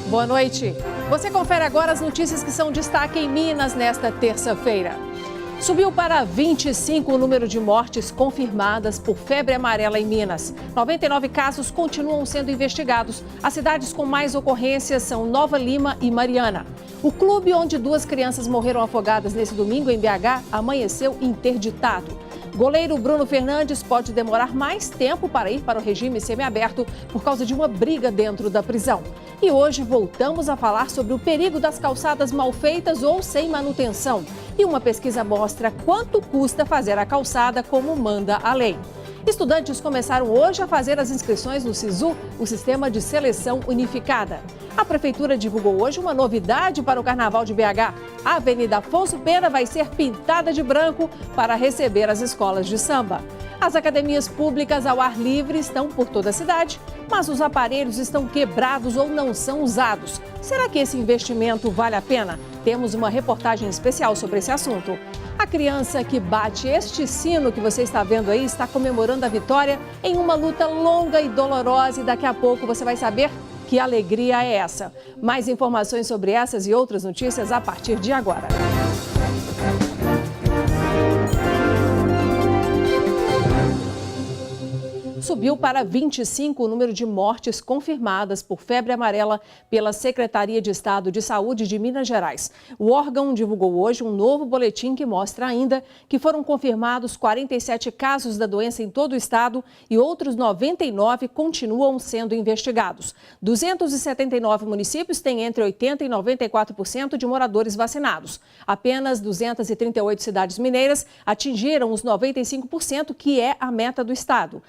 Boa noite. Você confere agora as notícias que são destaque em Minas nesta terça-feira. Subiu para 25 o número de mortes confirmadas por febre amarela em Minas. 99 casos continuam sendo investigados. As cidades com mais ocorrências são Nova Lima e Mariana. O clube onde 2 crianças morreram afogadas nesse domingo em BH amanheceu interditado. Goleiro Bruno Fernandes pode demorar mais tempo para ir para o regime semiaberto por causa de uma briga dentro da prisão. E hoje voltamos a falar sobre o perigo das calçadas mal feitas ou sem manutenção. E uma pesquisa mostra quanto custa fazer a calçada como manda a lei. Estudantes começaram hoje a fazer as inscrições no SISU, o Sistema de Seleção Unificada. A Prefeitura divulgou hoje uma novidade para o Carnaval de BH. A Avenida Afonso Pena vai ser pintada de branco para receber as escolas de samba. As academias públicas ao ar livre estão por toda a cidade, mas os aparelhos estão quebrados ou não são usados. Será que esse investimento vale a pena? Temos uma reportagem especial sobre esse assunto. A criança que bate este sino que você está vendo aí está comemorando a vitória em uma luta longa e dolorosa e daqui a pouco você vai saber que alegria é essa. Mais informações sobre essas e outras notícias a partir de agora. Subiu para 25 o número de mortes confirmadas por febre amarela pela Secretaria de Estado de Saúde de Minas Gerais. O órgão divulgou hoje um novo boletim que mostra ainda que foram confirmados 47 casos da doença em todo o estado e outros 99 continuam sendo investigados. 279 municípios têm entre 80% e 94% de moradores vacinados. Apenas 238 cidades mineiras atingiram os 95%, que é a meta do estado.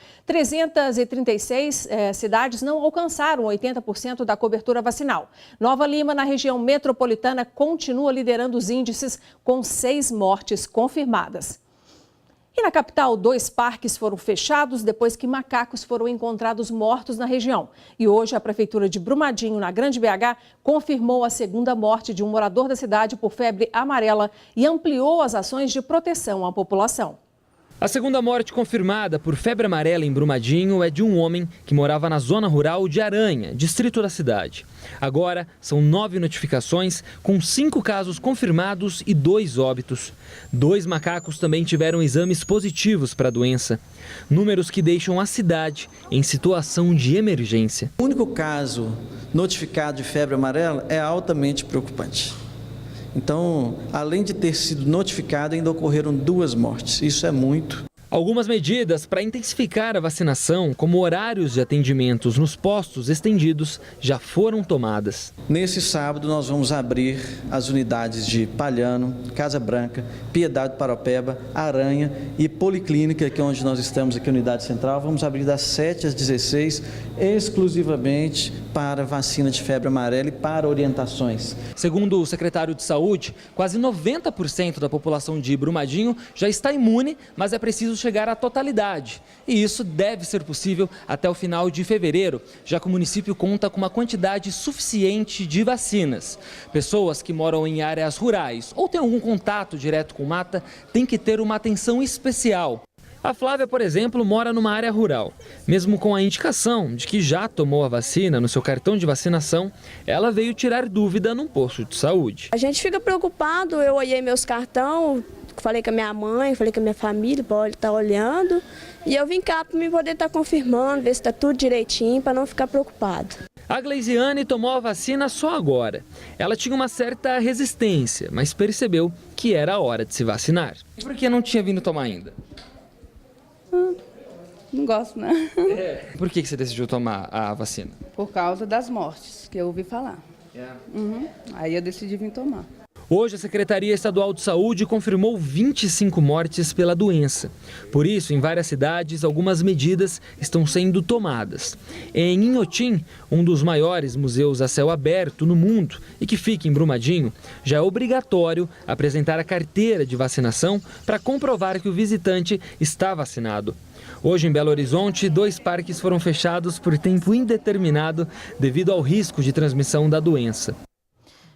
336 cidades não alcançaram 80% da cobertura vacinal. Nova Lima, na região metropolitana, continua liderando os índices com 6 mortes confirmadas. E na capital, 2 parques foram fechados depois que macacos foram encontrados mortos na região. E hoje a Prefeitura de Brumadinho, na Grande BH, confirmou a 2ª morte de um morador da cidade por febre amarela e ampliou as ações de proteção à população. A 2ª morte confirmada por febre amarela em Brumadinho é de um homem que morava na zona rural de Aranha, distrito da cidade. Agora, são 9 notificações, com 5 casos confirmados e 2 óbitos. 2 macacos também tiveram exames positivos para a doença. Números que deixam a cidade em situação de emergência. O único caso notificado de febre amarela é altamente preocupante. Então, além de ter sido notificado, ainda ocorreram 2 mortes. Isso é muito. Algumas medidas para intensificar a vacinação, como horários de atendimentos nos postos estendidos, já foram tomadas. Nesse sábado, nós vamos abrir as unidades de Palhano, Casa Branca, Piedade Paropeba, Aranha e Policlínica, que é onde nós estamos aqui, unidade central. Vamos abrir das 7 às 16, exclusivamente para vacina de febre amarela e para orientações. Segundo o secretário de Saúde, quase 90% da população de Brumadinho já está imune, mas é preciso chegar à totalidade. E isso deve ser possível até o final de fevereiro, já que o município conta com uma quantidade suficiente de vacinas. Pessoas que moram em áreas rurais ou têm algum contato direto com mata têm que ter uma atenção especial. A Flávia, por exemplo, mora numa área rural. Mesmo com a indicação de que já tomou a vacina no seu cartão de vacinação, ela veio tirar dúvida num posto de saúde. A gente fica preocupado, eu olhei meus cartões, falei com a minha mãe, falei com a minha família, pode estar olhando. E eu vim cá para me poder estar confirmando, ver se está tudo direitinho, para não ficar preocupado. A Gleisiane tomou a vacina só agora. Ela tinha uma certa resistência, mas percebeu que era a hora de se vacinar. E por que não tinha vindo tomar ainda? Não gosto, né? Por que você decidiu tomar a vacina? Por causa das mortes, que eu ouvi falar. Aí eu decidi vir tomar. Hoje, a Secretaria Estadual de Saúde confirmou 25 mortes pela doença. Por isso, em várias cidades, algumas medidas estão sendo tomadas. Em Inhotim, um dos maiores museus a céu aberto no mundo e que fica em Brumadinho, já é obrigatório apresentar a carteira de vacinação para comprovar que o visitante está vacinado. Hoje, em Belo Horizonte, 2 parques foram fechados por tempo indeterminado devido ao risco de transmissão da doença.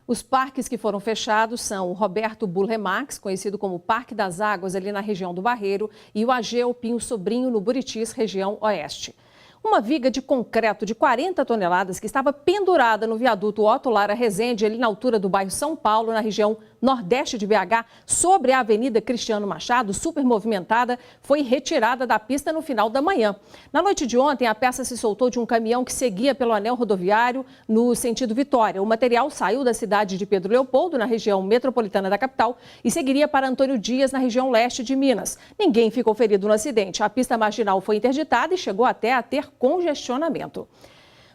Os parques que foram fechados são o Roberto Burle-Marx, conhecido como Parque das Águas, ali na região do Barreiro, e o Ageu Pinho Sobrinho, no Buritis, região oeste. Uma viga de concreto de 40 toneladas que estava pendurada no viaduto Otto Lara Rezende, ali na altura do bairro São Paulo, na região nordeste de BH, sobre a Avenida Cristiano Machado, super movimentada, foi retirada da pista no final da manhã. Na noite de ontem, a peça se soltou de um caminhão que seguia pelo anel rodoviário no sentido Vitória. O material saiu da cidade de Pedro Leopoldo, na região metropolitana da capital, e seguiria para Antônio Dias, na região leste de Minas. Ninguém ficou ferido no acidente. A pista marginal foi interditada e chegou até a ter congestionamento.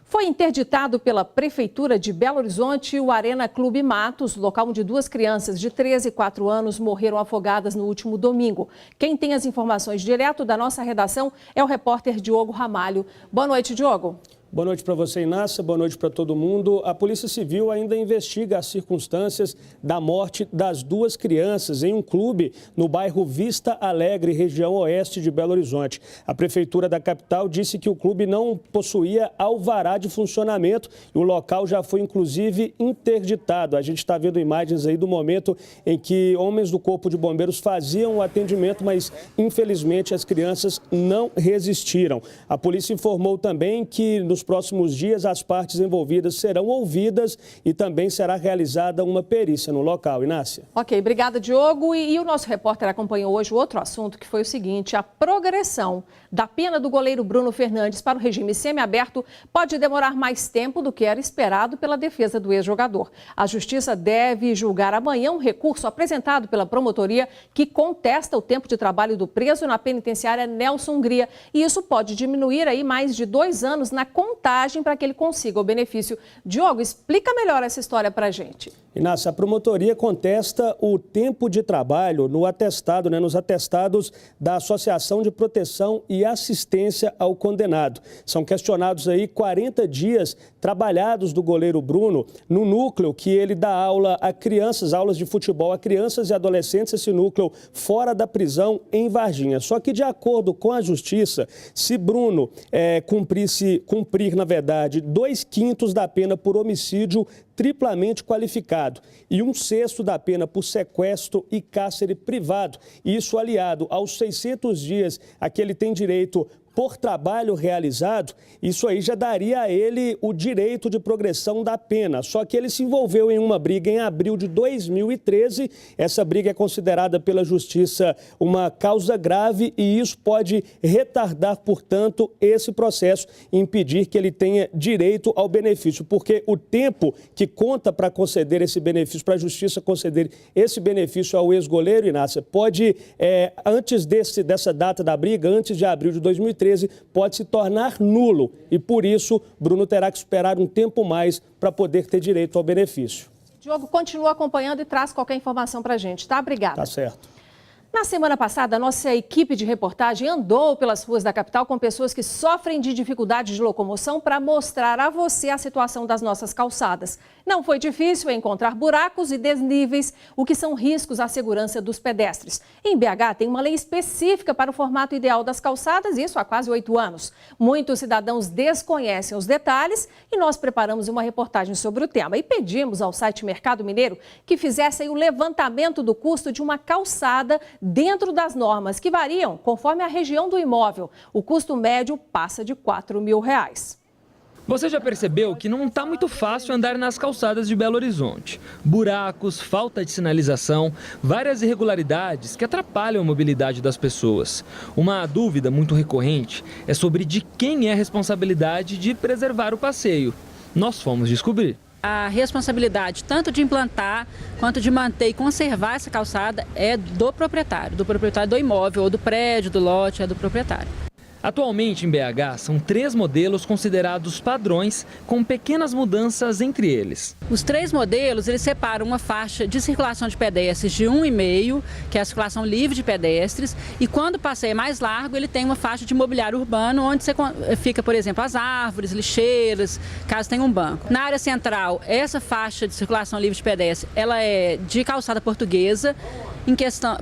Foi interditado pela Prefeitura de Belo Horizonte o Arena Clube Matos, local onde 2 crianças de 13 e 4 anos morreram afogadas no último domingo. Quem tem as informações direto da nossa redação é o repórter Diogo Ramalho. Boa noite, Diogo. Boa noite para você, Inácia. Boa noite para todo mundo. A Polícia Civil ainda investiga as circunstâncias da morte das 2 crianças em um clube no bairro Vista Alegre, região oeste de Belo Horizonte. A Prefeitura da capital disse que o clube não possuía alvará de funcionamento e o local já foi, inclusive, interditado. A gente está vendo imagens aí do momento em que homens do Corpo de Bombeiros faziam o atendimento, mas, infelizmente, as crianças não resistiram. A polícia informou também que nos próximos dias, as partes envolvidas serão ouvidas e também será realizada uma perícia no local. Inácia. Ok, obrigada, Diogo. E o nosso repórter acompanhou hoje o outro assunto, que foi o seguinte: a progressão da pena do goleiro Bruno Fernandes para o regime semiaberto pode demorar mais tempo do que era esperado pela defesa do ex-jogador. A Justiça deve julgar amanhã um recurso apresentado pela promotoria que contesta o tempo de trabalho do preso na penitenciária Nelson Hungria. E isso pode diminuir aí mais de 2 anos na contagem para que ele consiga o benefício. Diogo, explica melhor essa história para a gente. Inácia, a promotoria contesta o tempo de trabalho no atestado, nos atestados da Associação de Proteção e Assistência ao Condenado. São questionados aí 40 dias trabalhados do goleiro Bruno no núcleo que ele dá aula a crianças, aulas de futebol a crianças e adolescentes, esse núcleo fora da prisão em Varginha. Só que, de acordo com a Justiça, se Bruno cumprir, na verdade, 2/5 da pena por homicídio triplamente qualificado e 1/6 da pena por sequestro e cárcere privado, isso aliado aos 600 dias a que ele tem direito por trabalho realizado, isso aí já daria a ele o direito de progressão da pena. Só que ele se envolveu em uma briga em abril de 2013. Essa briga é considerada pela Justiça uma causa grave e isso pode retardar, portanto, esse processo e impedir que ele tenha direito ao benefício. Porque o tempo que conta para conceder esse benefício, para a Justiça conceder esse benefício ao ex-goleiro, Inácia, pode, antes dessa data da briga, antes de abril de 2013, pode se tornar nulo e, por isso, Bruno terá que esperar um tempo mais para poder ter direito ao benefício. Diogo, continua acompanhando e traz qualquer informação para a gente, tá? Obrigada. Tá certo. Na semana passada, a nossa equipe de reportagem andou pelas ruas da capital com pessoas que sofrem de dificuldade de locomoção para mostrar a você a situação das nossas calçadas. Não foi difícil encontrar buracos e desníveis, o que são riscos à segurança dos pedestres. Em BH, tem uma lei específica para o formato ideal das calçadas, isso há quase 8 anos. Muitos cidadãos desconhecem os detalhes e nós preparamos uma reportagem sobre o tema. E pedimos ao site Mercado Mineiro que fizessem o levantamento do custo de uma calçada dentro das normas, que variam conforme a região do imóvel. O custo médio passa de R$4 mil. Você já percebeu que não está muito fácil andar nas calçadas de Belo Horizonte? Buracos, falta de sinalização, várias irregularidades que atrapalham a mobilidade das pessoas. Uma dúvida muito recorrente é sobre de quem é a responsabilidade de preservar o passeio. Nós fomos descobrir. A responsabilidade tanto de implantar quanto de manter e conservar essa calçada é do proprietário do imóvel, ou do prédio, do lote, é do proprietário. Atualmente em BH são 3 modelos considerados padrões, com pequenas mudanças entre eles. Os 3 modelos, eles separam uma faixa de circulação de pedestres de 1,5, que é a circulação livre de pedestres, e quando o passeio é mais largo, ele tem uma faixa de mobiliário urbano, onde você fica, por exemplo, as árvores, lixeiras, caso tenha um banco. Na área central, essa faixa de circulação livre de pedestre, ela é de calçada portuguesa,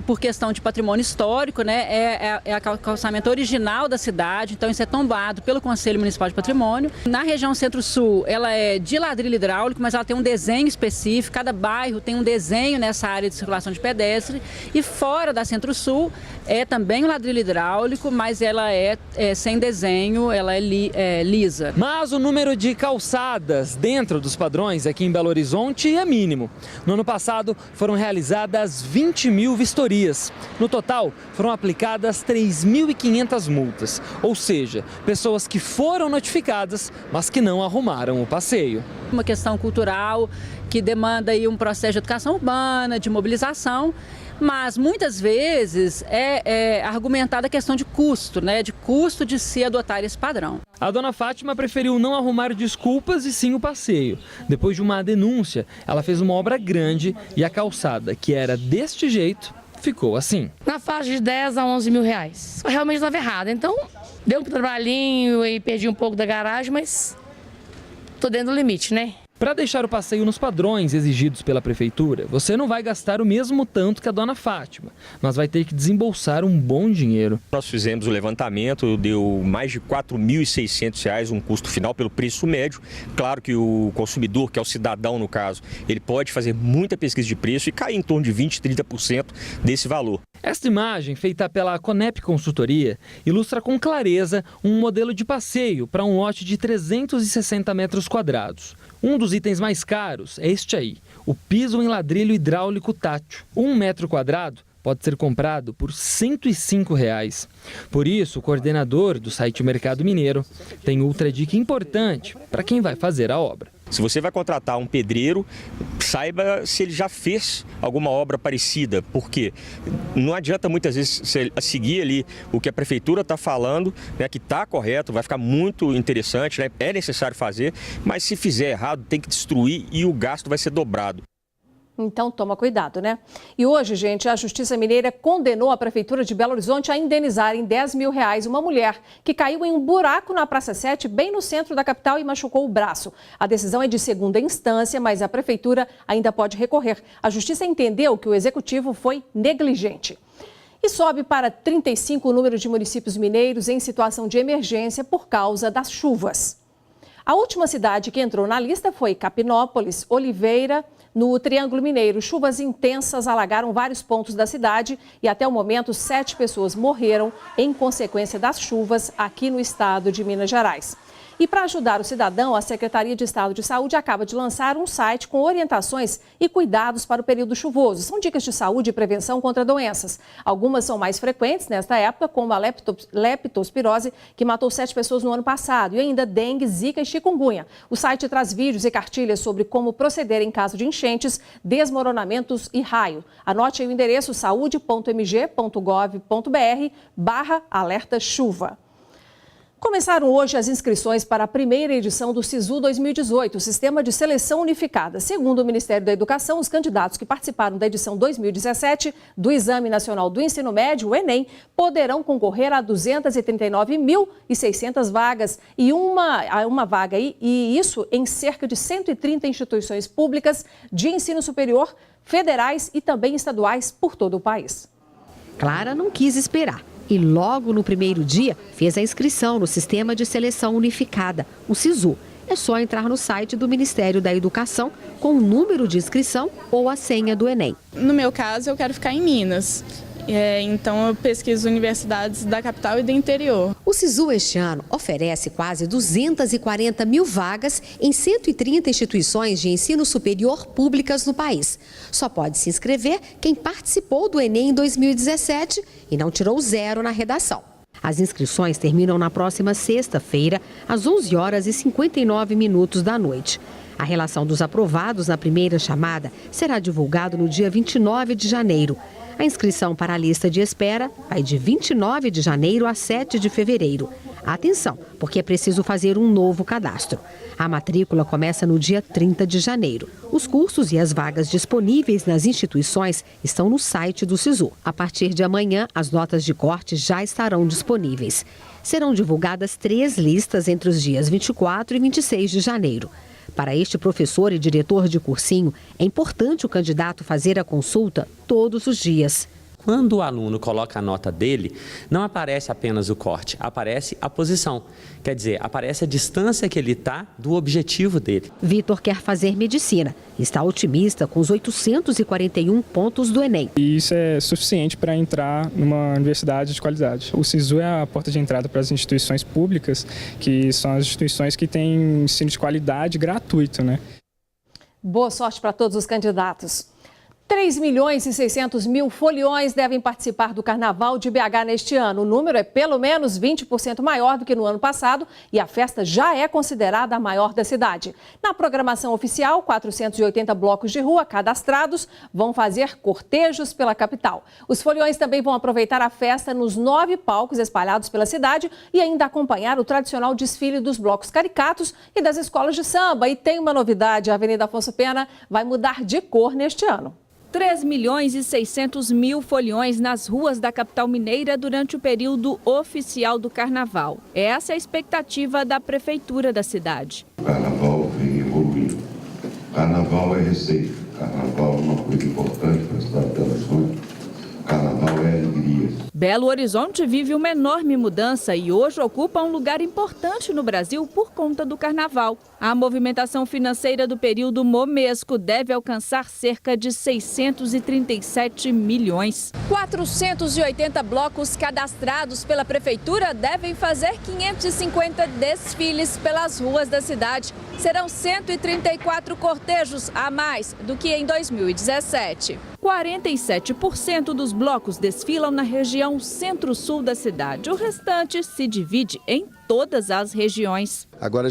por questão de patrimônio histórico, né? É o calçamento original da cidade, então isso é tombado pelo Conselho Municipal de Patrimônio. Na região Centro-Sul, ela é de ladrilho hidráulico, mas ela tem um desenho específico, cada bairro tem um desenho nessa área de circulação de pedestre. E fora da Centro-Sul é também um ladrilho hidráulico, mas ela é sem desenho, ela é lisa. Mas o número de calçadas dentro dos padrões aqui em Belo Horizonte é mínimo. No ano passado foram realizadas 20.000 vistorias. No total, foram aplicadas 3.500 multas, ou seja, pessoas que foram notificadas, mas que não arrumaram o passeio. Uma questão cultural que demanda aí um processo de educação urbana, de mobilização, mas muitas vezes é argumentada a questão de custo, né? De custo de se adotar esse padrão. A dona Fátima preferiu não arrumar desculpas e sim o passeio. Depois de uma denúncia, ela fez uma obra grande e a calçada, que era deste jeito, ficou assim. Na faixa de 10 a 11 mil reais. Eu realmente estava errado, então deu um trabalhinho e perdi um pouco da garagem, mas tô dentro do limite, né? Para deixar o passeio nos padrões exigidos pela prefeitura, você não vai gastar o mesmo tanto que a dona Fátima, mas vai ter que desembolsar um bom dinheiro. Nós fizemos o levantamento, deu mais de R$ 4.600 um custo final pelo preço médio. Claro que o consumidor, que é o cidadão no caso, ele pode fazer muita pesquisa de preço e cair em torno de 20%, 30% desse valor. Esta imagem, feita pela Conep Consultoria, ilustra com clareza um modelo de passeio para um lote de 360 metros quadrados. Um dos itens mais caros é este aí, o piso em ladrilho hidráulico tátil. 1 metro quadrado pode ser comprado por R$ 105. Por isso, o coordenador do site Mercado Mineiro tem outra dica importante para quem vai fazer a obra. Se você vai contratar um pedreiro, saiba se ele já fez alguma obra parecida, porque não adianta muitas vezes você seguir ali o que a prefeitura está falando, né, que está correto, vai ficar muito interessante, né, é necessário fazer, mas se fizer errado tem que destruir e o gasto vai ser dobrado. Então toma cuidado, né? E hoje, gente, a Justiça Mineira condenou a Prefeitura de Belo Horizonte a indenizar em R$ 10.000 uma mulher que caiu em um buraco na Praça 7, bem no centro da capital, e machucou o braço. A decisão é de segunda instância, mas a Prefeitura ainda pode recorrer. A Justiça entendeu que o Executivo foi negligente. E sobe para 35 o número de municípios mineiros em situação de emergência por causa das chuvas. A última cidade que entrou na lista foi Capinópolis, Oliveira, no Triângulo Mineiro. Chuvas intensas alagaram vários pontos da cidade e até o momento 7 pessoas morreram em consequência das chuvas aqui no estado de Minas Gerais. E para ajudar o cidadão, a Secretaria de Estado de Saúde acaba de lançar um site com orientações e cuidados para o período chuvoso. São dicas de saúde e prevenção contra doenças. Algumas são mais frequentes nesta época, como a leptospirose, que matou 7 pessoas no ano passado, e ainda dengue, zika e chikungunya. O site traz vídeos e cartilhas sobre como proceder em caso de enchentes, desmoronamentos e raio. Anote aí o endereço saude.mg.gov.br/alerta-chuva. Começaram hoje as inscrições para a primeira edição do SISU 2018, o Sistema de Seleção Unificada. Segundo o Ministério da Educação, os candidatos que participaram da edição 2017 do Exame Nacional do Ensino Médio, o Enem, poderão concorrer a 239.600 vagas e uma vaga aí, e isso em cerca de 130 instituições públicas de ensino superior, federais e também estaduais por todo o país. Clara não quis esperar e logo no primeiro dia fez a inscrição no Sistema de Seleção Unificada, o SISU. É só entrar no site do Ministério da Educação com o número de inscrição ou a senha do Enem. No meu caso, eu quero ficar em Minas. Então eu pesquiso universidades da capital e do interior. O SISU este ano oferece quase 240 mil vagas em 130 instituições de ensino superior públicas no país. Só pode se inscrever quem participou do Enem em 2017 e não tirou 0 na redação. As inscrições terminam na próxima sexta-feira, às 11h59 da noite. A relação dos aprovados na primeira chamada será divulgada no dia 29 de janeiro. A inscrição para a lista de espera vai de 29 de janeiro a 7 de fevereiro. Atenção, porque é preciso fazer um novo cadastro. A matrícula começa no dia 30 de janeiro. Os cursos e as vagas disponíveis nas instituições estão no site do SISU. A partir de amanhã, as notas de corte já estarão disponíveis. Serão divulgadas 3 listas entre os dias 24 e 26 de janeiro. Para este professor e diretor de cursinho, é importante o candidato fazer a consulta todos os dias. Quando o aluno coloca a nota dele, não aparece apenas o corte, aparece a posição. Quer dizer, aparece a distância que ele está do objetivo dele. Vitor quer fazer medicina. Está otimista com os 841 pontos do Enem. E isso é suficiente para entrar numa universidade de qualidade. O SISU é a porta de entrada para as instituições públicas, que são as instituições que têm ensino de qualidade gratuito, né? Boa sorte para todos os candidatos. 3.600.000 foliões devem participar do Carnaval de BH neste ano. O número é pelo menos 20% maior do que no ano passado e a festa já é considerada a maior da cidade. Na programação oficial, 480 blocos de rua cadastrados vão fazer cortejos pela capital. Os foliões também vão aproveitar a festa nos 9 palcos espalhados pela cidade e ainda acompanhar o tradicional desfile dos blocos caricatos e das escolas de samba. E tem uma novidade, a Avenida Afonso Pena vai mudar de cor neste ano. 3.600.000 foliões nas ruas da capital mineira durante o período oficial do Carnaval. Essa é a expectativa da prefeitura da cidade. O Carnaval vem evoluindo. Carnaval é receita. Carnaval é uma coisa importante para a cidade de Belo Horizonte. Carnaval é alegria. Belo Horizonte vive uma enorme mudança e hoje ocupa um lugar importante no Brasil por conta do Carnaval. A movimentação financeira do período momesco deve alcançar cerca de 637 milhões. 480 blocos cadastrados pela prefeitura devem fazer 550 desfiles pelas ruas da cidade. Serão 134 cortejos a mais do que em 2017. 47% dos blocos desfilam na região centro-sul da cidade. O restante se divide em todas as regiões. Agora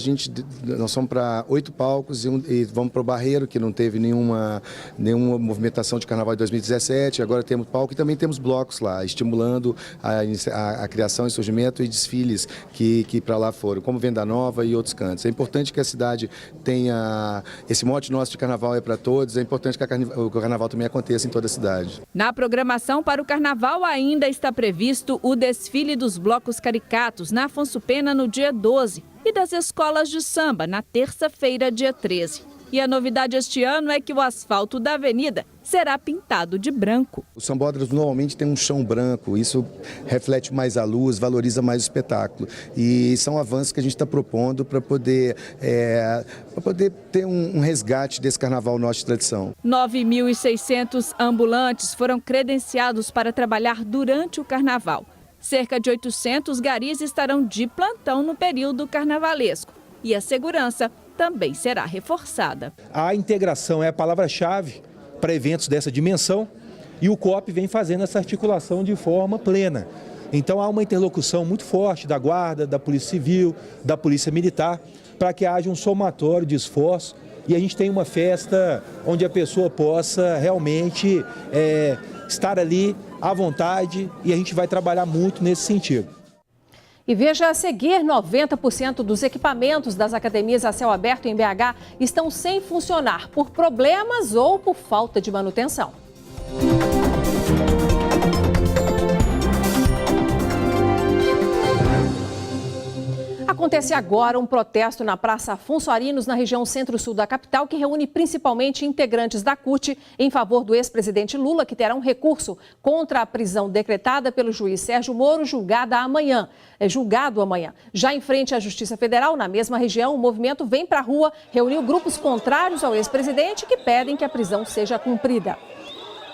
nós vamos para 8 palcos e vamos para o Barreiro, que não teve nenhuma movimentação de carnaval em 2017. Agora temos palco e também temos blocos lá, estimulando a criação e surgimento e desfiles que para lá foram, como Venda Nova e outros cantos. É importante que a cidade tenha esse mote nosso de carnaval é para todos, é importante que o carnaval também aconteça em toda a cidade. Na programação para o carnaval ainda está previsto o desfile dos blocos caricatos na Afonso Pena no dia 12 e das escolas de samba na terça-feira, dia 13. E a novidade este ano é que o asfalto da avenida será pintado de branco. Os sambódromos normalmente tem um chão branco, isso reflete mais a luz, valoriza mais o espetáculo. E são avanços que a gente está propondo para poder ter um resgate desse carnaval nosso de tradição. 9.600 ambulantes foram credenciados para trabalhar durante o carnaval. Cerca de 800 garis estarão de plantão no período carnavalesco. E a segurança também será reforçada. A integração é a palavra-chave para eventos dessa dimensão e o COP vem fazendo essa articulação de forma plena. Então há uma interlocução muito forte da Guarda, da Polícia Civil, da Polícia Militar, para que haja um somatório de esforço e a gente tenha uma festa onde a pessoa possa realmente estar ali à vontade e a gente vai trabalhar muito nesse sentido. E veja a seguir, 90% dos equipamentos das academias a céu aberto em BH estão sem funcionar por problemas ou por falta de manutenção. Acontece agora um protesto na Praça Afonso Arinos, na região centro-sul da capital, que reúne principalmente integrantes da CUT em favor do ex-presidente Lula, que terá um recurso contra a prisão decretada pelo juiz Sérgio Moro, julgado amanhã. Já em frente à Justiça Federal, na mesma região, o movimento vem para a rua, reuniu grupos contrários ao ex-presidente que pedem que a prisão seja cumprida.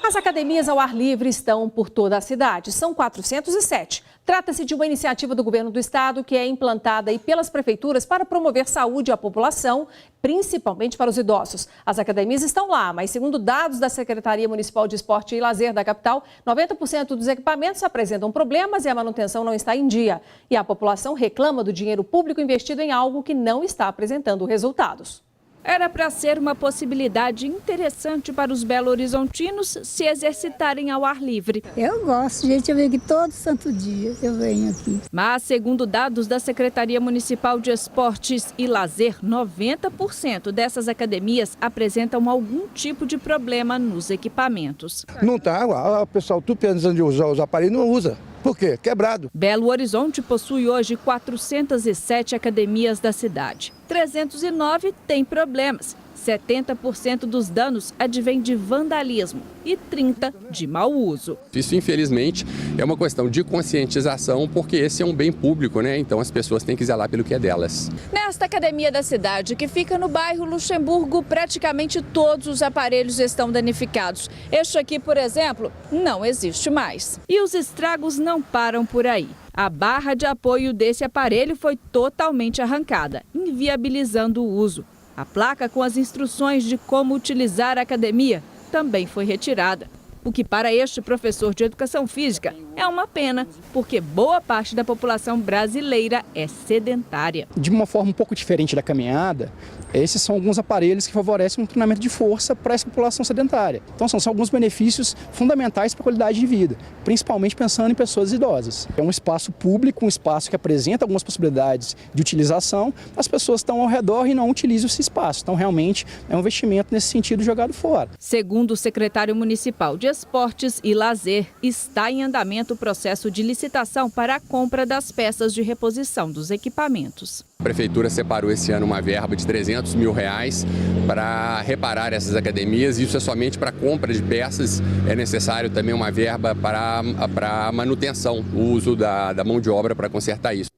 As academias ao ar livre estão por toda a cidade, são 407. Trata-se de uma iniciativa do governo do estado que é implantada aí pelas prefeituras para promover saúde à população, principalmente para os idosos. As academias estão lá, mas segundo dados da Secretaria Municipal de Esporte e Lazer da capital, 90% dos equipamentos apresentam problemas e a manutenção não está em dia. E a população reclama do dinheiro público investido em algo que não está apresentando resultados. Era para ser uma possibilidade interessante para os belo-horizontinos se exercitarem ao ar livre. Eu gosto, gente, eu venho aqui todo santo dia, eu venho aqui. Mas, segundo dados da Secretaria Municipal de Esportes e Lazer, 90% dessas academias apresentam algum tipo de problema nos equipamentos. Não tá, o pessoal tudo pensando de usar os aparelhos, não usa. Por quê? Quebrado. Belo Horizonte possui hoje 407 academias da cidade. 309 têm problemas. 70% dos danos advém de vandalismo e 30% de mau uso. Isso, infelizmente, é uma questão de conscientização, porque esse é um bem público, né? Então as pessoas têm que zelar pelo que é delas. Nesta academia da cidade, que fica no bairro Luxemburgo, praticamente todos os aparelhos estão danificados. Este aqui, por exemplo, não existe mais. E os estragos não param por aí. A barra de apoio desse aparelho foi totalmente arrancada, inviabilizando o uso. A placa com as instruções de como utilizar a academia também foi retirada. O que para este professor de educação física é uma pena, porque boa parte da população brasileira é sedentária. De uma forma um pouco diferente da caminhada, esses são alguns aparelhos que favorecem um treinamento de força para essa população sedentária. Então são alguns benefícios fundamentais para a qualidade de vida, principalmente pensando em pessoas idosas. É um espaço público, um espaço que apresenta algumas possibilidades de utilização, as pessoas estão ao redor e não utilizam esse espaço. Então realmente é um investimento nesse sentido jogado fora. Segundo o secretário municipal de Esportes e Lazer, está em andamento o processo de licitação para a compra das peças de reposição dos equipamentos. A Prefeitura separou esse ano uma verba de R$300 mil para reparar essas academias. Isso é somente para compra de peças. É necessário também uma verba para manutenção, o uso da mão de obra para consertar isso.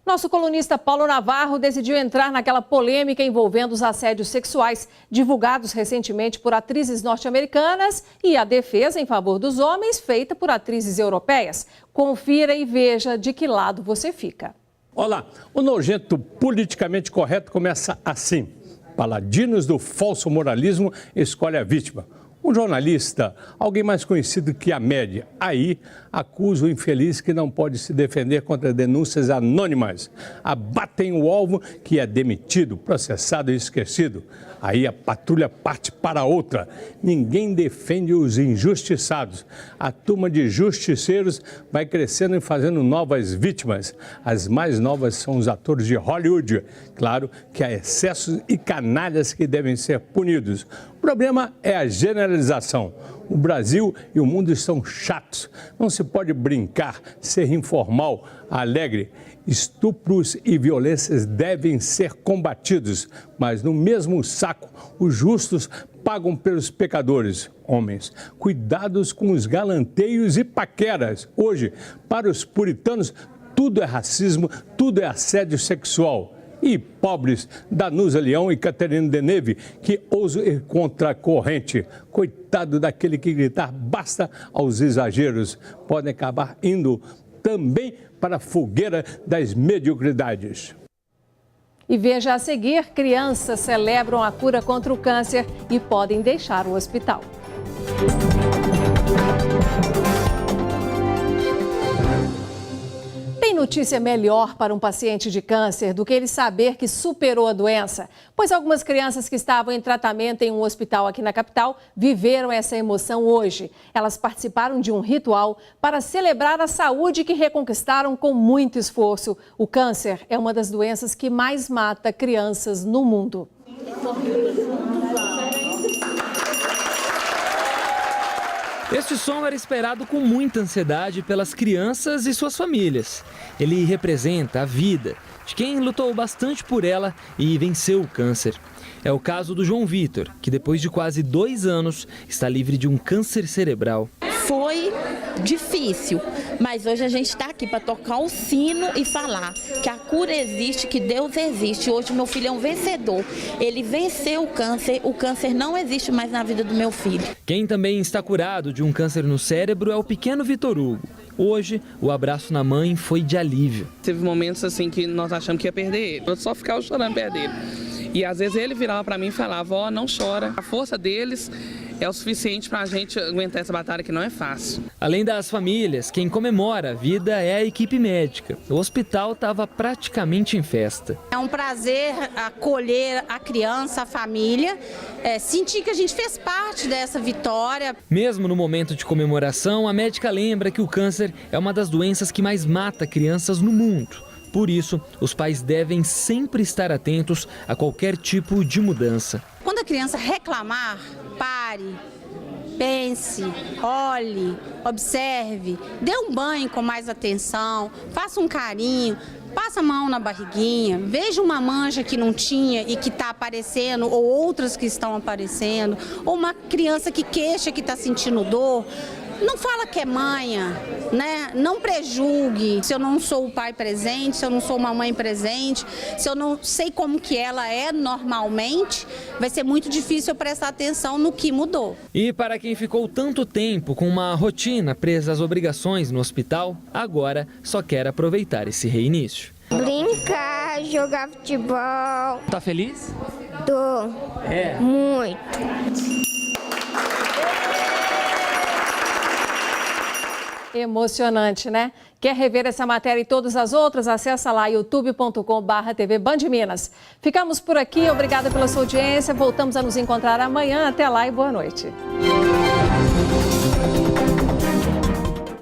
Nosso colunista Paulo Navarro decidiu entrar naquela polêmica envolvendo os assédios sexuais divulgados recentemente por atrizes norte-americanas e a defesa em favor dos homens feita por atrizes europeias. Confira e veja de que lado você fica. Olá, o nojento politicamente correto começa assim. Paladinos do falso moralismo escolhe a vítima. Um jornalista, alguém mais conhecido que a média, aí acusa o infeliz que não pode se defender contra denúncias anônimas. Abatem o alvo que é demitido, processado e esquecido. Aí a patrulha parte para outra. Ninguém defende os injustiçados. A turma de justiceiros vai crescendo e fazendo novas vítimas. As mais novas são os atores de Hollywood. Claro que há excessos e canalhas que devem ser punidos. O problema é a generalização. O Brasil e o mundo estão chatos. Não se pode brincar, ser informal, alegre. Estupros e violências devem ser combatidos, mas no mesmo saco, os justos pagam pelos pecadores, homens. Cuidados com os galanteios e paqueras. Hoje, para os puritanos, tudo é racismo, tudo é assédio sexual. E pobres, Danusa Leão e Caterina Deneuve, que ousam ir contra a corrente. Coitado daquele que gritar basta aos exageros. Podem acabar indo também para a fogueira das mediocridades. E veja a seguir, crianças celebram a cura contra o câncer e podem deixar o hospital. Tem notícia melhor para um paciente de câncer do que ele saber que superou a doença? Pois algumas crianças que estavam em tratamento em um hospital aqui na capital viveram essa emoção hoje. Elas participaram de um ritual para celebrar a saúde que reconquistaram com muito esforço. O câncer é uma das doenças que mais mata crianças no mundo. Este som era esperado com muita ansiedade pelas crianças e suas famílias. Ele representa a vida de quem lutou bastante por ela e venceu o câncer. É o caso do João Vitor, que depois de quase 2 anos está livre de um câncer cerebral. Foi difícil, mas hoje a gente está aqui para tocar o sino e falar que a cura existe, que Deus existe. Hoje meu filho é um vencedor, ele venceu o câncer não existe mais na vida do meu filho. Quem também está curado de um câncer no cérebro é o pequeno Vitor Hugo. Hoje, o abraço na mãe foi de alívio. Teve momentos assim que nós achamos que ia perder ele, eu só ficava chorando perto dele. E às vezes ele virava para mim e falava: vó, não chora. A força deles é o suficiente para a gente aguentar essa batalha que não é fácil. Além das famílias, quem comemora a vida é a equipe médica. O hospital estava praticamente em festa. É um prazer acolher a criança, a família, sentir que a gente fez parte dessa vitória. Mesmo no momento de comemoração, a médica lembra que o câncer é uma das doenças que mais mata crianças no mundo. Por isso, os pais devem sempre estar atentos a qualquer tipo de mudança. Quando a criança reclamar, pare, pense, olhe, observe, dê um banho com mais atenção, faça um carinho, passa a mão na barriguinha, veja uma mancha que não tinha e que está aparecendo, ou outras que estão aparecendo, ou uma criança que queixa que está sentindo dor. Não fala que é manha, né? Não prejulgue. Se eu não sou o pai presente, se eu não sou uma mãe presente, se eu não sei como que ela é normalmente, vai ser muito difícil eu prestar atenção no que mudou. E para quem ficou tanto tempo com uma rotina presa às obrigações no hospital, agora só quer aproveitar esse reinício. Brincar, jogar futebol. Tá feliz? Tô. É. Muito. Emocionante, né? Quer rever essa matéria e todas as outras? Acessa lá youtube.com/TV Band Minas. Ficamos por aqui, obrigada pela sua audiência. Voltamos a nos encontrar amanhã. Até lá e boa noite.